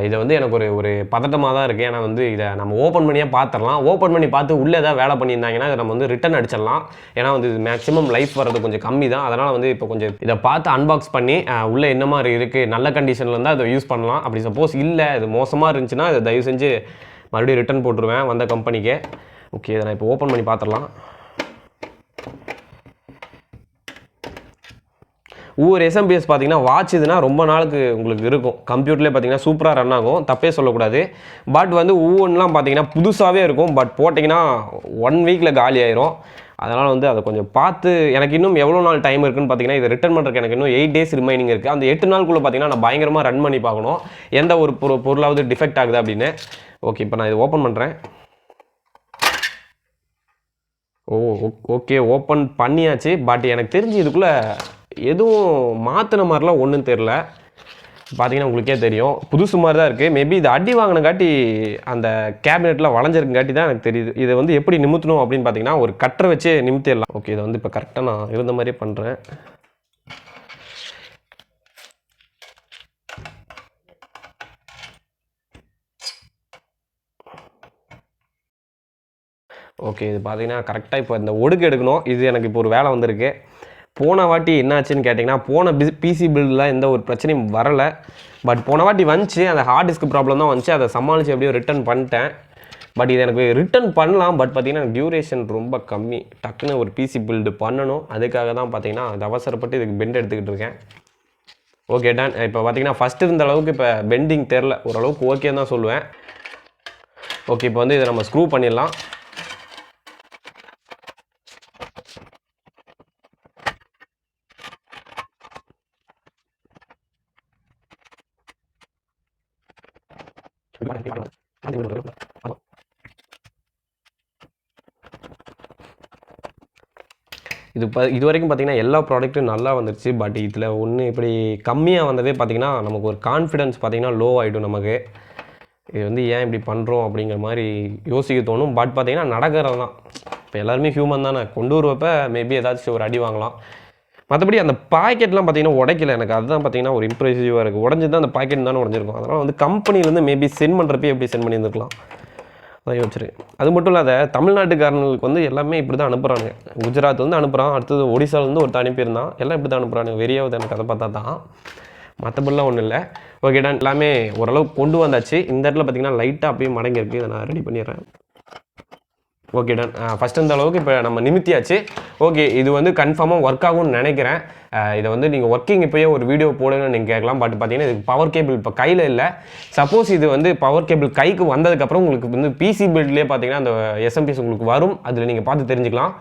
இது வந்து எனக்கு ஒரு பதட்டமா தான் இருக்கு. ஏன்னா வந்து இத நம்ம ஓப்பன் பண்ணியே பார்த்துரலாம். ஓப்பன் பண்ணி பார்த்து உள்ள ஏதாவது வேலை பண்ணியிருந்தாங்கன்னா, இத நம்ம வந்து ரிட்டர்ன் அடிச்சிடலாம். ஏன்னா வந்து இது மேக்ஸிமம் லைஃப் வர்றது கொஞ்சம் கம்மி தான். அதனால வந்து இப்போ கொஞ்சம் இத பார்த்து அன்பாக்ஸ் பண்ணி உள்ள என்ன மாரி இருக்கு, நல்ல கண்டிஷன்ல இருந்தா இத யூஸ் பண்ணலாம். அப்படி சப்போஸ் இல்ல இது மோசமா இருந்துச்சுன்னா, இத தயவு செஞ்சு மறுபடியும் ரிட்டர்ன் போட்டுருவேன் வந்த கம்பெனிக்கே. ஓகே, இத நான் இப்போ ஓப்பன் பண்ணி பார்த்துரலாம். ஒவ்வொரு SMPS பார்த்தீங்கன்னா வாட்ச் இதுனா ரொம்ப நாளுக்கு உங்களுக்கு இருக்கும். கம்ப்யூட்டர்லேயே பார்த்தீங்கன்னா சூப்பராக ரன் ஆகும். தப்பே சொல்லக்கூடாது. பட் வந்து ஒவ்வொன்றுலாம் பார்த்தீங்கன்னா புதுசாகவே இருக்கும். பட் போட்டிங்கன்னா 1 வீக்கில் காலி ஆயிரும். அதனால் வந்து அதை கொஞ்சம் பார்த்து எனக்கு இன்னும் எவ்வளோ நாள் டைம் இருக்குன்னு பார்த்தீங்கன்னா இதை ரிட்டர்ன் பண்ணுறதுக்கு எனக்கு இன்னும் 8 டேஸ் ரிமைனிங் இருக்குது. அந்த 8 நாளுக்குள்ளே பார்த்தீங்கன்னா நான் பயங்கரமாக ரன் பண்ணி பார்க்கணும். எந்த ஒரு பொருளாவது டிஃபெக்ட் ஆகுது அப்படின்னு. ஓகே, இப்போ நான் இதை ஓப்பன் பண்ணுறேன். ஓகே, ஓப்பன் பண்ணியாச்சு. பட் எனக்கு தெரிஞ்சு இதுக்குள்ளே எதுவும் மாற்றின மாதிரிலாம் ஒன்றும் தெரில. பார்த்தீங்கன்னா உங்களுக்கே தெரியும் புதுசு மாதிரி தான் இருக்குது. மேபி இது அடி வாங்கினங்காட்டி அந்த கேபினெட்டில் வளைஞ்சிருக்குங்காட்டி தான் எனக்கு தெரியுது. இதை வந்து எப்படி நிமித்தணும் அப்படின்னு பார்த்தீங்கன்னா ஒரு கட்டரை வச்சு நிமித்திடலாம். ஓகே, இதை வந்து இப்போ கரெக்டாக நான் இருந்த மாதிரியே பண்ணுறேன். ஓகே, இது பார்த்தீங்கன்னா கரெக்டாக இப்போ இந்த ஒடுக்கு எடுக்கணும். இது எனக்கு இப்போ ஒரு வேலை வந்திருக்கு. போன வாட்டி என்னாச்சுன்னு கேட்டிங்கன்னா போன பிசி பில்டில் எந்த ஒரு பிரச்சனையும் வரலை. பட் போன வாட்டி வந்துச்சு, அந்த ஹார்ட் டிஸ்க் ப்ராப்ளம் தான் வந்துச்சு. அதை சமாளித்து எப்படியோ ரிட்டர்ன் பண்ணிட்டேன். பட் இது எனக்கு ரிட்டர்ன் பண்ணலாம். பட் பார்த்தீங்கன்னா டியூரேஷன் ரொம்ப கம்மி. டக்குன்னு ஒரு பிசி பில்டு பண்ணணும். அதுக்காக தான் பார்த்தீங்கன்னா அது அவசரப்பட்டு இதுக்கு பெண்ட் எடுத்துக்கிட்டு இருக்கேன். Okay done. இப்போ பார்த்தீங்கன்னா ஃபஸ்ட்டு இருந்த அளவுக்கு இப்போ பெண்டிங் தெரில. ஓரளவுக்கு ஓகேன்னு தான் சொல்லுவேன். ஓகே, இப்போ வந்து இதை நம்ம ஸ்க்ரூ பண்ணிடலாம். இது வரைக்கும் பார்த்தீங்கன்னா எல்லா ப்ராடக்ட்டும் நல்லா வந்துருச்சு. பட் இதில் ஒன்று இப்படி கம்மியாக வந்ததே பார்த்தீங்கன்னா நமக்கு ஒரு கான்ஃபிடன்ஸ் பார்த்தீங்கன்னா லோ ஆகிடும். நமக்கு இது வந்து ஏன் இப்படி பண்ணுறோம் அப்படிங்கிற மாதிரி யோசிக்க தோணும். பட் பார்த்தீங்கன்னா நடக்கிறது தான். இப்போ எல்லாருமே ஹியூமன் தானே. கொண்டு வருவப்போ மேபி ஏதாச்சும் ஒரு அடி வாங்கலாம். மற்றபடி அந்த பாக்கெட்லாம் பார்த்தீங்கன்னா உடைக்கல. எனக்கு அதுதான் பார்த்தீங்கன்னா ஒரு இம்ப்ரெசிவாக இருக்குது. உடஞ்சி தான் அந்த பாக்கெட் தானே உடஞ்சிருக்கும். அதனால் வந்து கம்பெனிலேருந்து மேபி சென்ட் பண்ணுறப்பே எப்படி சென்ட் பண்ணியிருந்துருக்கலாம். அதான் யோசிச்சிருக்கேன். அது மட்டும் இல்லாத தமிழ்நாட்டுக்காரங்களுக்கு வந்து எல்லாமே இப்படி தான் அனுப்புகிறாங்க. குஜராத்லேருந்து அனுப்புகிறான், அடுத்தது ஒடிசாலேருந்து ஒருத்தர் அனுப்பியிருந்தான். எல்லாம் இப்படி தான் அனுப்புகிறாங்க. வெறியாவது எனக்கு அதை பார்த்தா தான். மற்றபடிலாம் ஒன்றும் இல்லை. Okay done. எல்லாமே ஓரளவுக்கு கொண்டு வந்தாச்சு. இந்த இடத்துல பார்த்தீங்கன்னா லைட்டாக அப்படியே மடங்கிருக்கு. இதை நான் ரெடி பண்ணிடுறேன். Okay done. ஃபஸ்ட் இந்த அளவுக்கு இப்போ நம்ம நிமித்தியாச்சு. ஓகே, இது வந்து கன்ஃபார்மாக ஒர்க் ஆகும்னு நினைக்கிறேன். இதை வந்து நீங்கள் ஒர்க்கிங் இப்போயே ஒரு வீடியோ போடுங்கன்னு நீங்கள் கேட்கலாம். பட் பார்த்தீங்கன்னா இதுக்கு பவர் கேபிள் இப்போ கையில் இல்லை. சப்போஸ் இது வந்து பவர் கேபிள் கைக்கு வந்ததுக்கப்புறம் உங்களுக்கு வந்து பிசி பில்ட்லேயே பார்த்தீங்கன்னா அந்த SMPS உங்களுக்கு வரும். அதில் நீங்கள் பார்த்து தெரிஞ்சுக்கலாம்.